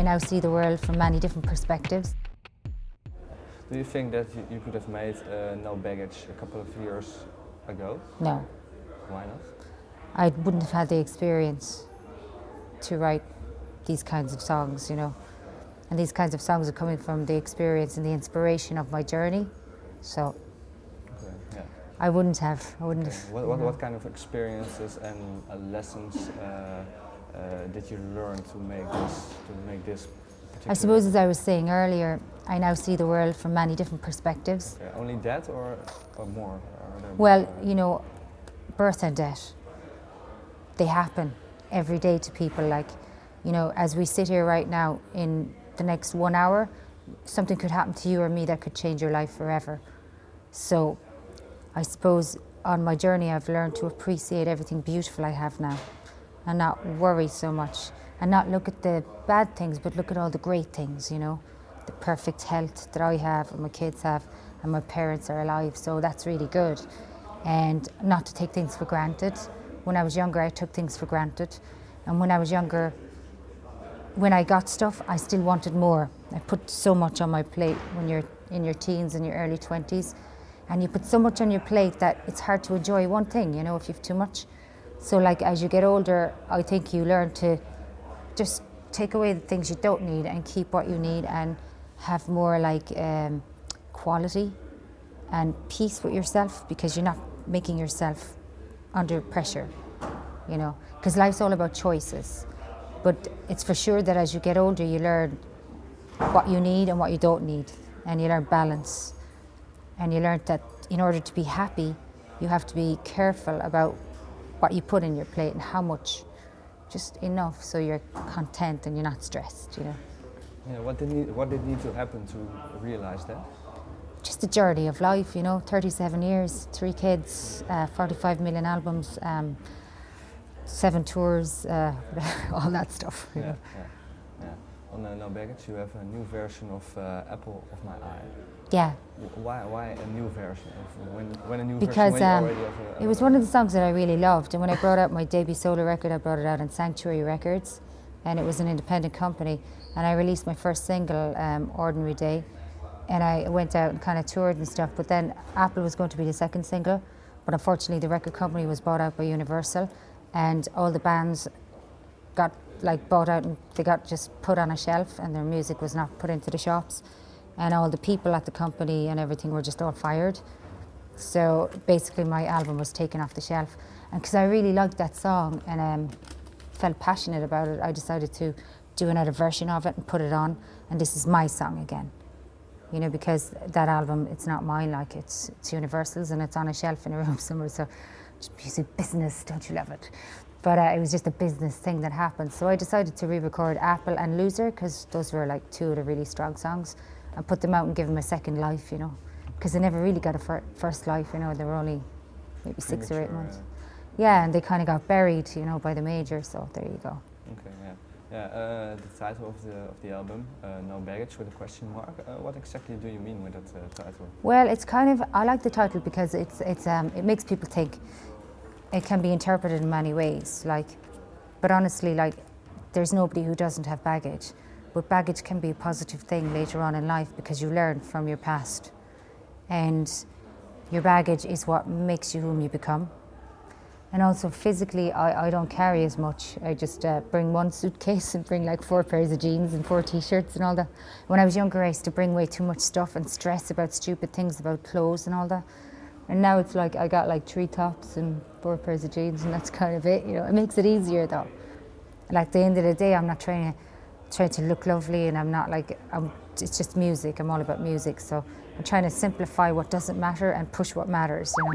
I now see the world from many different perspectives. Do you think that you could have made No Baggage a couple of years ago? No, Why not? I wouldn't have had the experience to write these kinds of songs, you know. And these kinds of songs are coming from the experience and the inspiration of my journey. So Okay, yeah. I wouldn't have. What kind of experiences and lessons did you learn to make this particular? I suppose, as I was saying earlier, I now see the world from many different perspectives. Okay, only that or more? Are there Well, more? you know, birth and death, they happen every day to people. Like, you know, as we sit here right now, in the next 1 hour, something could happen to you or me that could change your life forever. So I suppose on my journey I've learned to appreciate everything beautiful I have now and not worry so much and not look at the bad things but look at all the great things, you know, the perfect health that I have and my kids have and my parents are alive, so that's really good. And not to take things for granted. When I was younger I took things for granted, and when I was younger, when I got stuff I still wanted more. I put so much on my plate when you're in your teens and your early 20s, and you put so much on your plate that it's hard to enjoy one thing, you know, if you've too much. So like as you get older, I think you learn to just take away the things you don't need and keep what you need and have more like quality and peace with yourself, because you're not making yourself under pressure, you know, because life's all about choices. But it's for sure that as you get older you learn what you need and what you don't need, and you learn balance. And you learn that in order to be happy, you have to be careful about what you put in your plate and how much, just enough so you're content and you're not stressed, you know. Yeah, what did need to happen to realize that? Just the journey of life, you know, 37 years, 3 kids, 45 million albums, 7 tours, all that stuff. You know. Yeah. On No Baggage you have a new version of Apple of My Eye. Yeah. Why a new version? When a new Because version? When you already have it was one of the songs that I really loved, and when I brought out my debut solo record I brought it out on Sanctuary Records, and it was an independent company, and I released my first single, Ordinary Day, and I went out and kind of toured and stuff, but then Apple was going to be the second single, but unfortunately the record company was bought out by Universal, and all the bands got like bought out and they got just put on a shelf and their music was not put into the shops, and all the people at the company and everything were just all fired. So basically my album was taken off the shelf, and because I really liked that song and felt passionate about it, I decided to do another version of it and put it on, and this is my song again. You know, because that album, it's not mine, like it's Universal's, and it's on a shelf in a room somewhere, so it's music business, don't you love it? But it was just a business thing that happened. So I decided to re-record Apple and Loser, because those were like 2 of the really strong songs, and put them out and give them a second life, you know, because they never really got a first life, you know, they were only maybe 6 or 8 months. Yeah, and they kind of got buried, you know, by the major, so there you go. Okay, yeah. Yeah, the title of the album, No Baggage with a question mark. What exactly do you mean with that title? Well, it's kind of, I like the title because it makes people think. It can be interpreted in many ways, like, but honestly, like, there's nobody who doesn't have baggage. But baggage can be a positive thing later on in life because you learn from your past. And your baggage is what makes you whom you become. And also physically, I don't carry as much. I just bring 1 suitcase and bring like 4 pairs of jeans and 4 t-shirts and all that. When I was younger, I used to bring way too much stuff and stress about stupid things, about clothes and all that. And now it's like I got like 3 tops and 4 pairs of jeans, and that's kind of it, you know. It makes it easier though. Like at the end of the day, I'm not trying to look lovely, and I'm not like, it's just music. I'm all about music, so I'm trying to simplify what doesn't matter and push what matters, you know.